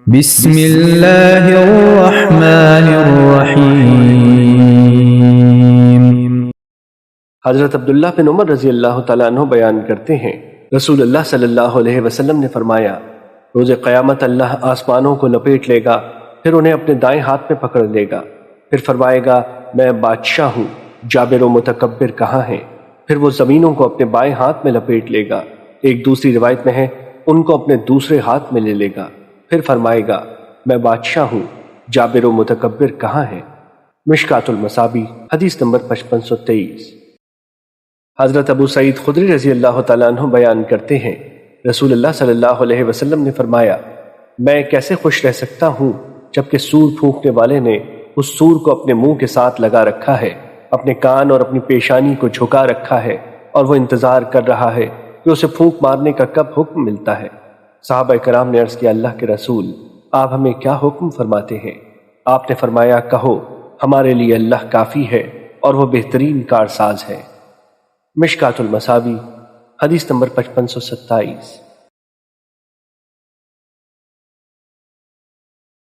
بسم اللہ الرحمن الرحیم۔ حضرت عبداللہ بن عمر رضی اللہ تعالیٰ عنہ بیان کرتے ہیں، رسول اللہ صلی اللہ علیہ وسلم نے فرمایا، روز قیامت اللہ آسمانوں کو لپیٹ لے گا، پھر انہیں اپنے دائیں ہاتھ میں پکڑ لے گا، پھر فرمائے گا میں بادشاہ ہوں، جابر و متکبر کہاں ہیں؟ پھر وہ زمینوں کو اپنے بائیں ہاتھ میں لپیٹ لے گا، ایک دوسری روایت میں ہے ان کو اپنے دوسرے ہاتھ میں لے لے گا، پھر فرمائے گا میں بادشاہ ہوں، جابر و متکبر کہاں ہیں؟ مشکات المصابیح حدیث نمبر 5523۔ حضرت ابو سعید خدری رضی اللہ تعالیٰ عنہ بیان کرتے ہیں، رسول اللہ صلی اللہ علیہ وسلم نے فرمایا، میں کیسے خوش رہ سکتا ہوں جبکہ سور پھونکنے والے نے اس سور کو اپنے منہ کے ساتھ لگا رکھا ہے، اپنے کان اور اپنی پیشانی کو جھکا رکھا ہے، اور وہ انتظار کر رہا ہے کہ اسے پھونک مارنے کا کب حکم ملتا ہے۔ صحابہ کرام نے عرض کیا، اللہ کے رسول، آپ ہمیں کیا حکم فرماتے ہیں؟ آپ نے فرمایا، کہو ہمارے لیے اللہ کافی ہے اور وہ بہترین کارساز ہے۔ مشکات المصابیح حدیث نمبر 5527۔